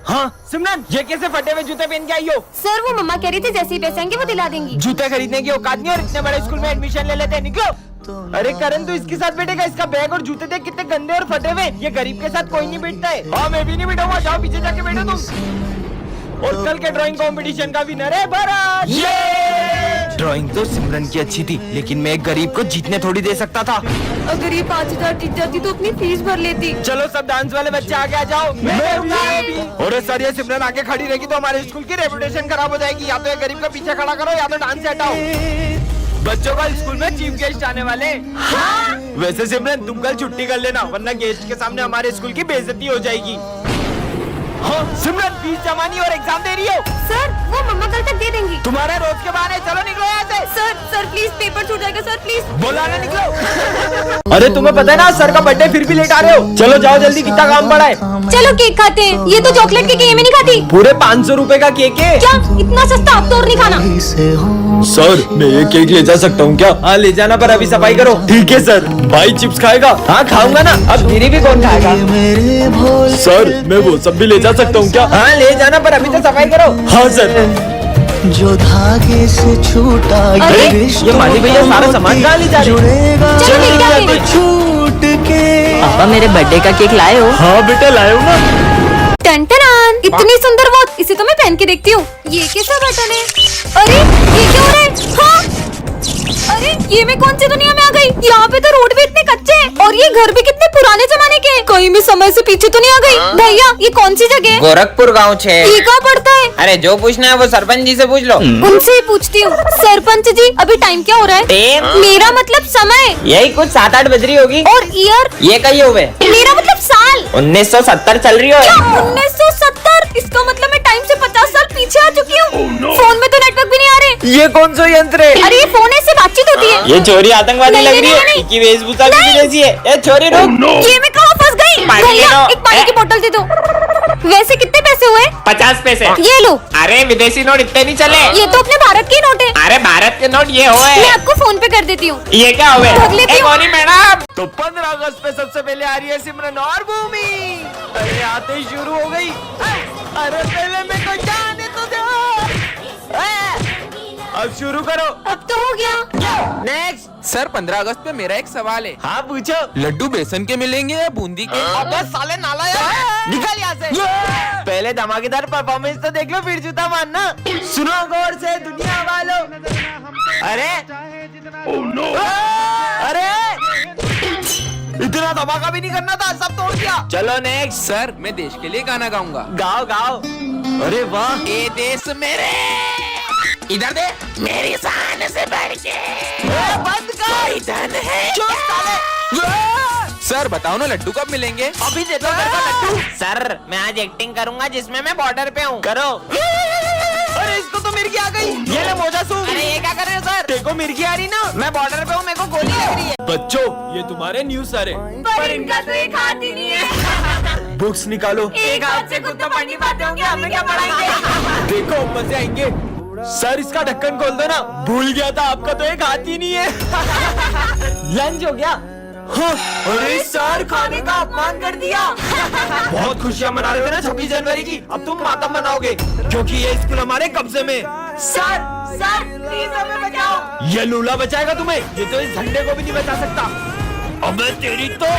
हाँ सिमरन, ये कैसे फटे हुए जूते पहन के आई हो? सर वो मम्मा कह रही थी जैसे ही पैसे आएंगे वो दिला देंगी। जूते खरीदने की औकात नहीं और इतने बड़े स्कूल में एडमिशन ले लेते हैं, निकलो। अरे करण तू इसके साथ बैठेगा? इसका बैग और जूते देख कितने गंदे और फटे हुए। ये गरीब के साथ कोई नहीं बैठता है। हाँ मैं भी नहीं बैठूंगा, जाओ पीछे जाके बैठो तुम। और कल के ड्राइंग कंपटीशन का विनर है भरत। ड्राइंग तो सिमरन की अच्छी थी, लेकिन मैं एक गरीब को जीतने थोड़ी दे सकता था। अगर ये 5,000 जीत जाती तो अपनी फीस भर लेती। चलो सब डांस वाले बच्चे आगे आ जाओ। मैं भी। और सर ये सिमरन आगे खड़ी रहेगी तो हमारे स्कूल की रेपुटेशन खराब हो जाएगी। या तो ये गरीब का पीछे खड़ा करो या तो डांस से हटाओ। बच्चों का स्कूल में चीफ गेस्ट आने वाले। हाँ? वैसे सिमरन तुम कल छुट्टी कर लेना, वरना गेस्ट के सामने हमारे स्कूल की बेइज्जती हो जाएगी। हाँ सिमरन फीस जमा नहीं और एग्जाम दे रही हो? सर वो मम्मा कल तक दे देंगी। तुम्हारे रोज के बहाने, चलो निकलो यहाँ से। सर प्लीज पेपर छूट जाएगा सर प्लीज। बोला ना निकलो। अरे तुम्हें पता है ना सर का बर्थडे फिर भी लेट आ रहे हो। चलो जाओ जल्दी, कितना काम पड़ा है। चलो केक खाते हैं। ये तो चॉकलेट केक है, ये मैं नहीं खाती। पूरे 500 रुपए का केक है। क्या इतना सस्ता? आप तो और नहीं खाना। सर मैं ये केक ले जा सकता हूँ क्या? हाँ ले जाना, पर अभी सफाई करो। ठीक है सर। भाई चिप्स खाएगा? हाँ खाऊंगा ना। अब गिरी भी कौन खाएगा? सर मैं वो सब भी ले जा सकता हूँ क्या? हाँ ले जाना, पर अभी तो सफाई करो। हाँ सर। जो धागे से छूटा ये माली भैया सारा सामान कहाँ ले जा रहे हैं? छूट के। पापा मेरे बर्थडे का केक लाए हो? हाँ बेटा लाए हो ना। टन इतनी सुंदर वॉच, इसे तो मैं पहन के देखती हूँ। ये कैसा बटन है? अरे ये क्या हो रहा है? हाँ? अरे ये मैं कौन सी दुनिया में आ गई? यहाँ पे तो रोड भी इतने कच्चे हैं और ये घर भी कितने पुराने जमाने के हैं। कहीं मैं समय से पीछे तो नहीं आ गई? भैया ये कौन सी जगह है? गोरखपुर गाँव 6। ये कहाँ पड़ता है? अरे जो पूछना है वो सरपंच जी से पूछ लो। उनसे ही पूछती हूँ। सरपंच जी अभी टाइम क्या हो रहा है? टाइम? मेरा मतलब समय। यही कुछ 7-8 बज रही होगी। और ईयर? ये कही हुए? मेरा मतलब साल। 1970 चल रही हो। क्या 1970? इसका मतलब मैं टाइम से 50 साल पीछे आ चुकी हूँ। फोन में तो नेटवर्क भी नहीं आ रहे। ये कौन सा यंत्र है? अरे ये फोन है, इससे बातचीत होती है। ये छोरी आतंकवादी नहीं, लग रही नहीं, है। नहीं। इसकी वेशभूषा भी जैसी है। ये छोरी रुक। ये मैं कहाँ फंस गई? पानी ले भैया लो। एक पानी की बोतल दे दो। वैसे कितने पैसे हुए? 50 पैसे। ये लो। अरे विदेशी नोट इतने नहीं चले। ये तो अपने भारत के नोट है। अरे भारत के नोट ये हुए। मैं आपको फोन पे कर देती हूँ। ये क्या हुए? रख लेती हूँ। मैडम तो 15 अगस्त पे सबसे पहले आ रही है सिमरन और भूमि। अरे आते ही शुरू हो गई। अरे पहले मेरे को जाने तो दो। अब शुरू करो। अब तो हो गया। नेक्स्ट। सर 15 अगस्त पे मेरा एक सवाल है। हाँ पूछो। लड्डू बेसन के मिलेंगे या बूंदी के? अबे साले नालायक, निकल यहाँ से। पहले धमाकेदार परफॉर्मेंस तो देख लो, फिर जूता मारना। सुनो गौर से दुनिया वालों। अरे अरे इतना धमाका भी नहीं करना था, सब तोड़ दिया। चलो नेक्स्ट। सर मैं देश के लिए गाना गाऊंगा। गाओ गाओ। अरे वाह। ए देश मेरे, इधर दे। मेरी शान से बढ़ के बंद कर। धन है। चुप साले। सर बताओ ना लड्डू कब मिलेंगे? अभी दे दो मेरे को लड्डू। सर मैं आज एक्टिंग करूंगा जिसमें मैं बॉर्डर पे हूँ। करो। अरे इसको तो मिर्गी आ गई। ये ले मोजा सूख। अरे ये क्या कर रहे हो सर? देखो मिर्गी आ रही ना। मैं बॉर्डर पे हूँ, मेरे को गोली लग रही है। बच्चों ये तुम्हारे न्यूज सर है। पर इनका तो एक हाथ ही नहीं है। बुक्स निकालो। एक हाथ से खुद तो पढ़ नहीं पाते होंगे, हमें क्या पढ़ाएंगे? देखो मजे आएंगे। सर इसका ढक्कन खोल दो ना। भूल गया था आपका तो एक हाथ ही नहीं है। लंच हो गया। हाँ, अरे सर खाने का अपमान कर दिया। बहुत खुशियां मना रहे थे ना 26 जनवरी की, अब तुम मातम मनाओगे क्योंकि ये स्कूल हमारे कब्जे में। सर प्लीज हमें बचाओ। ये लूला बचाएगा तुम्हें, ये तो इस झंडे को भी नहीं बचा सकता। अबे तेरी तो।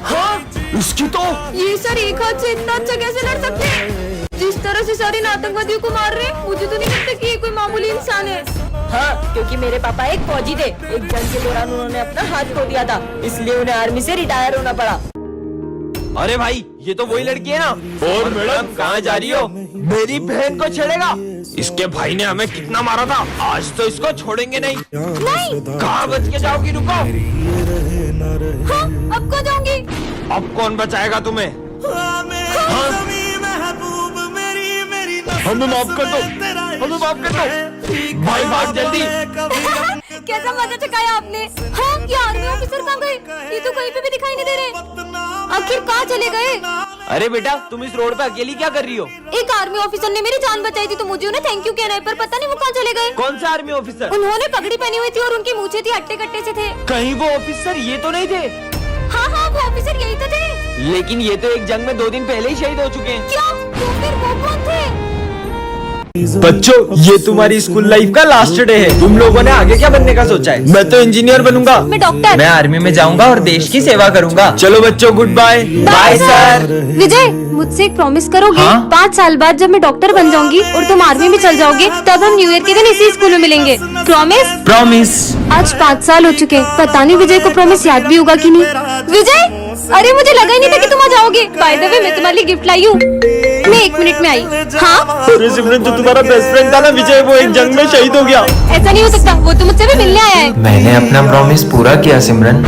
हाँ इसकी तो। ये सर एक हाथ से इतना अच्छा कैसे लड़ सकते हैं? जिस तरह से सारे आतंकवादियों को मार रहे हैं, मुझे तो नहीं लगता कि ये कोई मामूली इंसान है। हाँ, क्योंकि मेरे पापा एक फौजी थे। एक जंग के दौरान उन्होंने अपना हाथ खो दिया था, इसलिए उन्हें आर्मी से रिटायर होना पड़ा। अरे भाई ये तो वही लड़की है ना। और मैडम कहाँ जा रही हो? मेरी बहन को छेड़ेगा। इसके भाई ने हमें कितना मारा था, आज तो इसको छोड़ेंगे नहीं। कहाँ बच के जाओगी? रुको। हाँ, अब कहाँ जाऊंगी? अब कौन बचाएगा तुम्हें? हमें माफ कर दो, हमें माफ कर दो। भाई भाग जल्दी। कैसा मजा चकाया आपने। हाँ ये आर्मी ऑफिसर कहाँ गए? ये तो कहीं पे भी दिखाई नहीं दे रहे। आखिर कहाँ चले गए? अरे बेटा तुम इस रोड पे अकेली क्या कर रही हो? एक आर्मी ऑफिसर ने मेरी जान बचाई थी तो मुझे उन्हें थैंक यू कहना है, पर पता नहीं वो कहाँ चले गए। कौन सा आर्मी ऑफिसर? उन्होंने पगड़ी पहनी हुई थी और उनकी मूछें थी हट्टे कट्टे से थे। कहीं वो ऑफिसर ये तो नहीं थे? हाँ हाँ, वो ऑफिसर यही तो थे। लेकिन ये तो एक जंग में 2 दिन पहले ही शहीद हो चुके हैं। क्या? तो फिर वो कौन थे? बच्चों, ये तुम्हारी स्कूल लाइफ का लास्ट डे है। तुम लोगों ने आगे क्या बनने का सोचा है? मैं तो इंजीनियर बनूंगा। मैं डॉक्टर। मैं आर्मी में जाऊंगा और देश की सेवा करूंगा। चलो बच्चों, good bye. Bye sir. Vijay, मुझसे एक प्रॉमिस करोगे? हाँ? 5 साल बाद जब मैं डॉक्टर बन जाऊंगी और तुम आर्मी में चल जाओगे, तब हम न्यू ईयर के दिन इसी स्कूल में मिलेंगे। प्रॉमिस? प्रॉमिस। आज 5 साल हो चुके, पता नहीं विजय को प्रॉमिस याद भी होगा कि नहीं। विजय, अरे मुझे लगा ही नहीं था कि तुम आ जाओगे। बाय द वे, मैं तुम्हारे लिए गिफ्ट लाई हूँ। मैं 1 मिनट में आई। हाँ? अरे सिमरन, जो तुम्हारा बेस्ट फ्रेंड था ना विजय, वो एक जंग में शहीद हो गया। ऐसा नहीं हो सकता, वो तो मुझसे भी मिलने आया है। मैंने अपना प्रॉमिस पूरा किया सिमरन।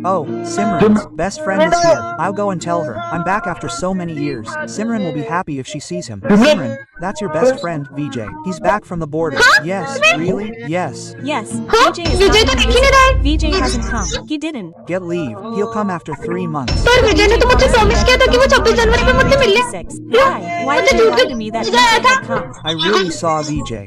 Oh, Simran's best friend is here. I'll go and tell her. I'm back after so many years. Simran will be happy if she sees him. Simran, that's your best friend, Vijay. He's back from the border. Yes, really? Yes. Yes, हाँ? Vijay is विजय तो not दिख ही नहीं रहा है। Vijay hasn't come. He didn't. Get leave. He'll come after 3 months. पर विजय ने तो मुझसे प्रॉमिस किया था कि वो 26 जनवरी में मुझसे मिलने। 6. Why did you lie to me that विजय आया Vijay था। would come? I really saw Vijay.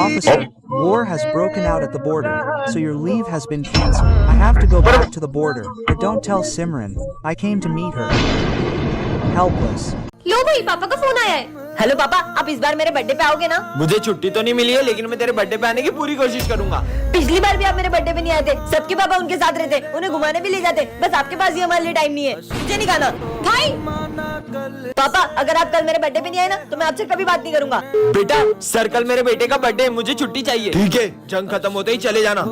Officer, war has broken out at the border, so your leave has been cancelled. I have to go back to the border, but don't tell Simran. I came to meet her. Helpless. लो भाई, पापा का phone आया है। Hello पापा, आप इस बार मेरे birthday पे आओगे ना? मुझे छुट्टी तो नहीं मिली है, लेकिन मैं तेरे बर्थडे पे आने की पूरी कोशिश करूंगा। पिछली बार भी आप मेरे बर्थडे पे नहीं आए थे। सबके पापा उनके साथ रहते, उन्हें घुमाने भी ले जाते। बस आपके पास ही हमारे लिए टाइम नहीं है। मुझे नहीं खाना। भाई, पापा, अगर आप कल मेरे बर्थडे पे नहीं आए ना, तो मैं आपसे कभी बात नहीं करूंगा। बेटा, सर कल मेरे बेटे का बर्थडे है, मुझे छुट्टी चाहिए। ठीक है, जंग खत्म होते ही चले जाना।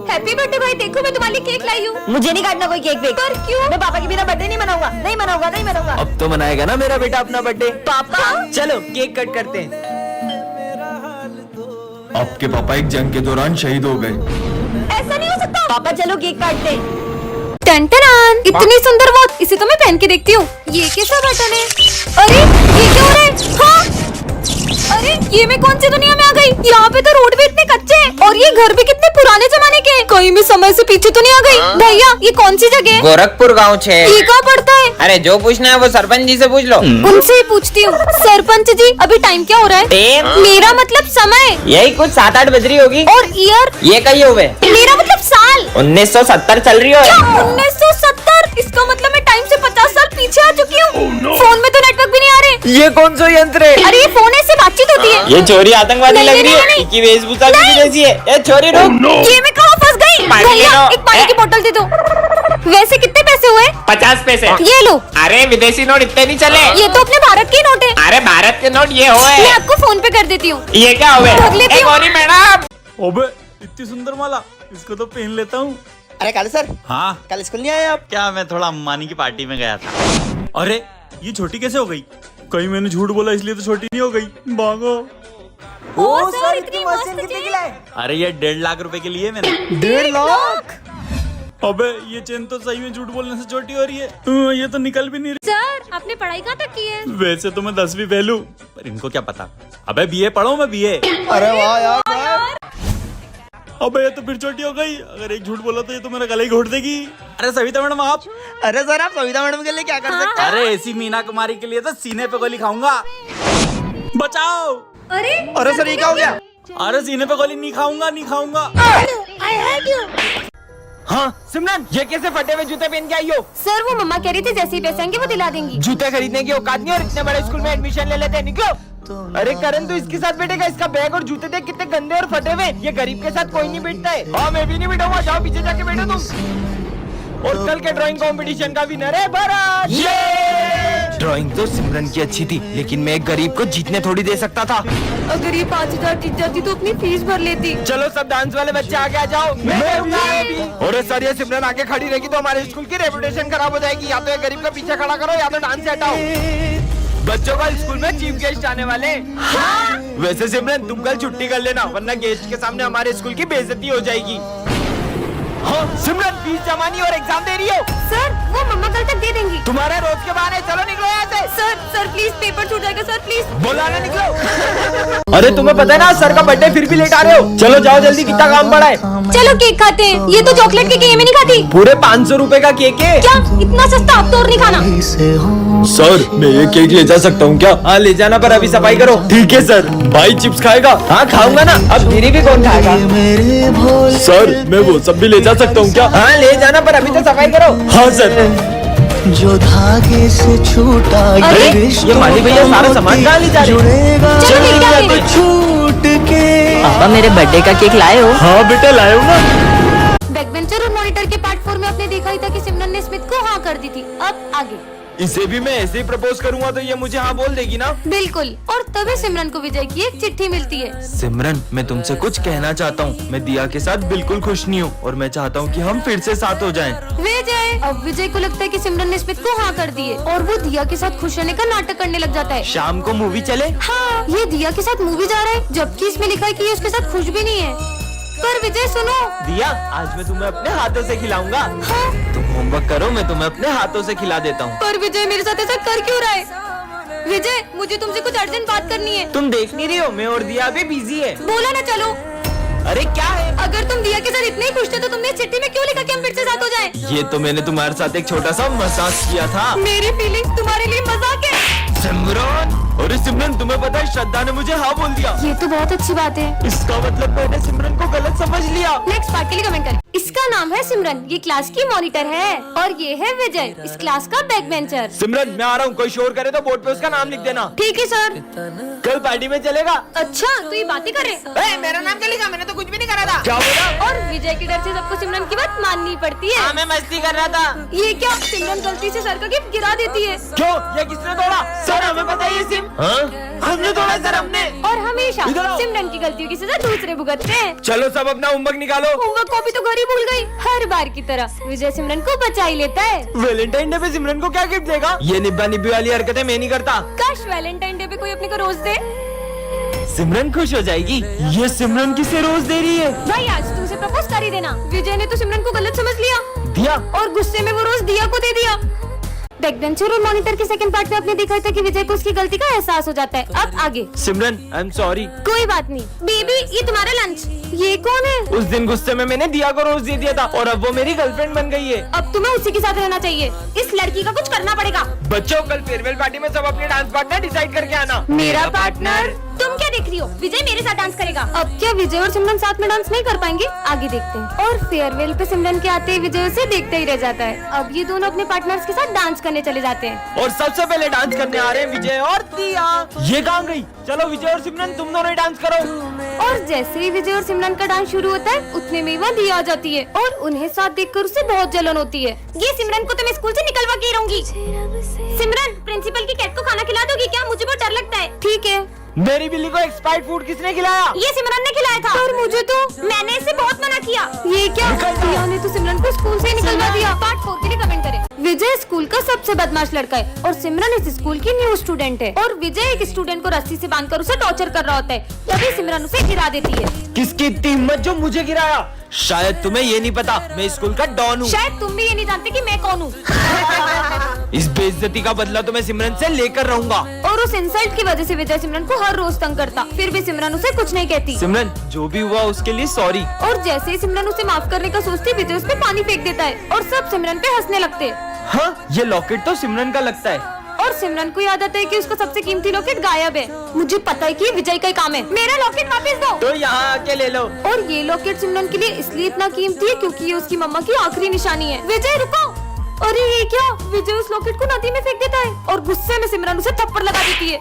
हैप्पी बर्थडे भाई। देखो, मैं तुम्हारे लिए केक लाई हूँ। मुझे नहीं काटना कोई केक वेक। पर क्यों? मैं पापा के बिना बर्थडे नहीं मनाऊंगा। नहीं मनाऊंगा, नहीं मनाऊंगा। अब तो मनाएगा ना मेरा बेटा अपना बर्थडे। पापा, चलो केक कट करते हैं। आपके पापा एक जंग के दौरान शहीद हो गए। ऐसा नहीं हो सकता। पापा चलो केक काटते हैं। टन-टन-टन, इतनी सुंदर वॉच। इसे तो मैं पहन के देखती हूँ। ये कैसा बटन है? अरे ये क्या हो रहा है? हाँ? अरे ये मैं कौन सी दुनिया में आ गई? यहाँ पे तो रोड भी इतने कच्चे हैं और ये घर भी कितने पुराने जमाने के हैं। कहीं मैं समय से पीछे तो नहीं आ गई? भैया, ये कौन सी जगह है? गोरखपुर गाँव छे। ये कहाँ पड़ता है? अरे जो पूछना है वो सरपंच जी से पूछ लो। उनसे ही पूछती हूँ। सरपंच जी, अभी टाइम क्या हो रहा है? टाइम? मेरा मतलब समय। यही कुछ 7-8 बज रही होगी। और ईयर? ये कही हुए मेरा मतलब साल। 1970 चल रही हो। 1970? इसका मतलब मैं टाइम से 50 साल पीछे आ चुकी हूँ। फोन में तो नेटवर्क भी नहीं आ रहे। ये कौन सा यंत्र है? अरे ये फोन है, इससे बातचीत होती है। ये छोरी आतंकवादी नहीं, लग रही नहीं, है। नहीं। इसकी वेशभूषा भी जैसी है। ये छोरी रुक। ये मैं कहाँ फंस गई? पानी ले भैया, लो। एक पानी की बोतल दे दो। वैसे कितने पैसे हुए? 50 पैसे। ये लो। अरे विदेशी नोट इतने नहीं चले। ये तो अपने भारत के नोट है। अरे भारत के नोट ये हुए। मैं आपको फोन पे कर देती हूँ। ये क्या हुए? रख लेती हूँ। गौरी मैडम। ओबे, इतनी सुंदर माला, इसको तो पहन लेता हूँ। अरे काले सर, हाँ, कल स्कूल नहीं आए आप? क्या मैं थोड़ा अम्बानी की पार्टी में गया था। अरे ये छोटी कैसे हो गई? कहीं मैंने झूठ बोला इसलिए तो छोटी नहीं हो गई। भागो। ओ सर, इतनी मस्त चेन। अरे ये 1.5 लाख रुपए के लिए मैंने। 1.5 लाख? अबे ये चेन तो सही में झूठ बोलने से छोटी हो रही है। ये तो निकल भी नहीं रही। सर, आपने पढ़ाई कहाँ तक की है? वैसे तो मैं 10वीं फेल हूँ, पर इनको क्या पता। अबे बीए पढ़ो, मैं बीए। अरे वाह यार। अबे ये तो फिर छोटी हो गई। अगर एक झूठ बोला तो ये तो मेरा गला ही घोट देगी। अरे सविता मैडम आप। अरे सर, आप सविता मैडम के लिए क्या कर सकते हैं? अरे ऐसी मीना कुमारी के लिए तो सीने पे गोली खाऊंगा। बचाओ। अरे अरे सर, ये क्या हो गया? अरे सीने पे गोली नहीं खाऊंगा, नहीं खाऊंगा। हाँ सिमरन, ये कैसे फटे हुए जूते पहन के आई हो? सर, वो मम्मा कह रही थी जैसे ही पैसे आएंगे वो दिला देंगी। जूते खरीदने की औकात नहीं और इतने बड़े स्कूल में एडमिशन ले लेते हैं। निकलो। अरे करण, तू इसके साथ बैठेगा? इसका बैग और जूते देख कितने गंदे और फटे हुए। ये गरीब के साथ कोई नहीं बैठता है। हाँ, मैं भी नहीं बैठूंगा। जाओ पीछे जाके बैठो तुम। और कल के ड्राइंग कंपटीशन का विनर है भरत। ये ड्राइंग तो सिमरन की अच्छी थी, लेकिन मैं एक गरीब को जीतने थोड़ी दे सकता था। अगर ये 5000 जीत जाती तो अपनी फीस भर लेती। चलो सब डांस वाले बच्चे आगे आ जाओ। मैं करूंगा। और सर, ये सिमरन आगे खड़ी रहेगी तो हमारे स्कूल की रेपुटेशन खराब हो जाएगी। या तो ये गरीब का पीछे खड़ा करो या तो डांस से हटाओ। बच्चों का स्कूल में चीफ गेस्ट आने वाले। हाँ? वैसे सिमरन, तुम कल छुट्टी कर लेना, वरना गेस्ट के सामने हमारे स्कूल की बेइज्जती हो जाएगी। हाँ सिमरन, फीस जमा नहीं और एग्जाम दे रही हो। सर, वो मम्मा कल तक दे देंगी। तुम्हारे रोज के बहाने। चलो निकलो यहाँ से। सर प्लीज पेपर छूट जाएगा सर प्लीज। बोला ना निकलो। अरे तुम्हें पता है ना सर का बर्थडे फिर भी लेट आ रहे हो। चलो जाओ जल्दी, कितना काम पड़ा है। चलो केक खाते हैं। ये तो चॉकलेट केक है, ये मैं नहीं खाती। पूरे 500 रुपए का केक है। क्या इतना सस्ता? अब तो और नहीं खाना। सर मैं ये केक ले जा सकता हूँ क्या? हाँ ले जाना, पर अभी सफाई करो। ठीक है सर। भाई चिप्स खाएगा? हाँ खाऊंगा ना। अब मेरी भी कौन खाएगा? मेरे भोले सर मैं वो सब भी ले जा सकता हूँ क्या? हाँ ले जाना, पर अभी तो सफाई करो। हाँ सर। जो धागे से छूटा अरे, ये माली भैया सारा सामान कहाँ ले जा रहे हो? जुड़ेगा चलो केक खाते हैं। छूट के। पापा मेरे बर्थडे का केक लाए हो? हाँ बेटा लाए हो ना। बैकबेंचर और मॉनिटर के पार्ट 4 में आपने देखा ही था कि सिमरन ने स्मिथ को हाँ कर दी थी। अब आगे इसे भी मैं ऐसे ही प्रपोज करूंगा तो ये मुझे हाँ बोल देगी ना? बिल्कुल। और तभी सिमरन को विजय की एक चिट्ठी मिलती है। सिमरन मैं तुमसे कुछ कहना चाहता हूँ। मैं दिया के साथ बिल्कुल खुश नहीं हूँ और मैं चाहता हूँ कि हम फिर से साथ हो जाएं। विजय, अब विजय को लगता है कि सिमरन ने स्मिथ को हाँ कर दी है और वो दिया के साथ खुश रहने का नाटक करने लग जाता है। शाम को मूवी चले? हाँ, ये दिया के साथ मूवी जा रहा है, जबकि इसमें लिखा है कि ये उसके साथ खुश भी नहीं है। पर विजय सुनो। दिया आज मैं तुम्हें अपने हाथों से खिलाऊंगा। हाँ? तुम होमवर्क करो, मैं तुम्हें अपने हाथों से खिला देता हूँ। पर विजय मेरे साथ ऐसा कर क्यों रहा है? विजय मुझे तुमसे कुछ अर्जेंट बात करनी है। तुम देख नहीं रही हो मैं और दिया अभी बिजी है। बोला ना चलो। अरे क्या है? अगर तुम दिया के साथ इतने ही खुश थे तो तुमने इस चिट्ठी में क्यों लिखा कि हम फिर से साथ हो जाएं? ये तो मैंने तुम्हारे साथ एक छोटा सा मजाक किया था। मेरी फीलिंग्स तुम्हारे लिए मजाक है। सिमरन, अरे सिमरन तुम्हें पता है श्रद्धा ने मुझे हाँ बोल दिया। ये तो बहुत अच्छी बात है। इसका मतलब मैंने सिमरन को गलत समझ लिया। नेक्स्ट पार्ट के लिए कमेंट करें। इसका नाम है सिमरन, ये क्लास की मॉनिटर है और ये है विजय, इस क्लास का बैक बेंचर। सिमरन मैं आ रहा हूँ, कोई शोर करे तो बोर्ड पे उसका नाम लिख देना। ठीक है सर। कल पार्टी में चलेगा? अच्छा तो ये बातें कर रहे। मेरा नाम क्या लिखा? मैंने तो कुछ भी नहीं करा था। क्या बोला? और विजय के डर से सबको सिमरन की बात माननी पड़ती है। हाँ मैं मस्ती कर रहा था। ये क्या, सिमरन गलती से सर का गिफ्ट गिरा देती है। क्यों? ये किसने तोड़ा? सर हमें पता है ये सिम। हाँ? हमने तोड़ा सर, हमने। और हमेशा इधर आओ। सिमरन की गलतियों की सजा दूसरे भुगतते हैं। चलो सब अपना होमवर्क निकालो। होमवर्क कॉपी तो घर ही भूल गई। हर बार की तरह विजय सिमरन को बचा ही लेता है। वैलेंटाइन डे पे सिमरन को क्या गिफ्ट देगा? ये निब्बा निब्बी वाली हरकतें मैं नहीं करता। काश वैलेंटाइन डे पे कोई अपने को रोज दे। सिमरन खुश हो जाएगी। ये सिमरन किसे रोज दे रही है? भाई आज तुमसे प्रपोज कर ही देना। विजय ने तो सिमरन को गलत समझ लिया दिया। और गुस्से में वो रोज दिया को दे दिया। बैकबेंचर और मॉनिटर के सेकंड पार्ट में आपने देखा था कि विजय को उसकी गलती का एहसास हो जाता है। अब आगे। सिमरन आई एम सॉरी। कोई बात नहीं। बेबी ये तुम्हारा लंच। ये कौन है? उस दिन गुस्से में मैंने दिया को रोज दे दिया था और अब वो मेरी गर्लफ्रेंड बन गई है। अब तुम्हें उसी के साथ रहना चाहिए। इस लड़की का कुछ करना पड़ेगा। बच्चों कल फेयरवेल पार्टी में सब अपने डांस पार्टनर डिसाइड करके आना। मेरा पार्टनर? तुम क्या देख रही हो? विजय मेरे साथ डांस करेगा। अब क्या विजय और सिमरन साथ में डांस नहीं कर पाएंगे? आगे देखते हैं। और फेयरवेल पे सिमरन के आते ही विजय उसे देखते ही रह जाता है। अब ये दोनों अपने पार्टनर्स के साथ डांस करने चले जाते हैं। और सबसे पहले डांस करने आ रहे हैं विजय और दिया। ये कहाँ गई? चलो विजय और सिमरन तुम दोनों ही डांस करो। और जैसे ही विजय और सिमरन का डांस शुरू होता है उतने में वहाँ दिया आ जाती है और उन्हें साथ देखकर उसे बहुत जलन होती है। ये सिमरन को तो मैं स्कूल से निकलवा के ही रहूंगी। सिमरन प्रिंसिपल की कैट को खाना खिला दोगी क्या? मुझे बहुत डर लगता है। ठीक है। मेरी बिल्ली को एक्सपायर्ड फूड किसने खिलाया? ये सिमरन ने खिलाया था। और मुझे तो मैंने इसे बहुत मना किया। ये क्या? दिया ने तो सिमरन को स्कूल से निकलवा दिया। पार्ट 4 के लिए कमेंट करें। विजय स्कूल का सबसे बदमाश लड़का है और सिमरन इस स्कूल की न्यू स्टूडेंट है। और विजय एक स्टूडेंट को रस्सी से बांधकर उसे टॉर्चर कर रहा होता है, तभी सिमरन उसे गिरा देती है। किसकी इतनी हिम्मत जो मुझे गिराया? शायद तुम्हें ये नहीं पता मैं स्कूल का डॉन हूँ। शायद तुम भी ये नहीं जानते कि मैं कौन हूँ। इस बेइज्जती का बदला तो मैं सिमरन से लेकर रहूंगा। और उस इंसल्ट की वजह से विजय सिमरन को हर रोज तंग करता, फिर भी सिमरन उसे कुछ नहीं कहती। सिमरन जो भी हुआ उसके लिए सॉरी। और जैसे ही सिमरन उसे माफ करने का सोचती, विजय उस पे पानी फेंक देता है और सब सिमरन पे हंसने लगते हैं। हाँ ये लॉकेट तो सिमरन का लगता है। और सिमरन को याद आता है कि उसका सबसे कीमती लॉकेट गायब है। मुझे पता है कि विजय का ही काम है। मेरा लॉकेट वापस दो। तो यहाँ आके ले लो। और ये लॉकेट सिमरन के लिए इसलिए इतना कीमती है क्योंकि ये उसकी मम्मा की आखिरी निशानी है। विजय रुको। अरे ये क्या? विजय उस लॉकेट को नदी में फेंक देता है और गुस्से में सिमरन उसे थप्पड़ लगा देती है।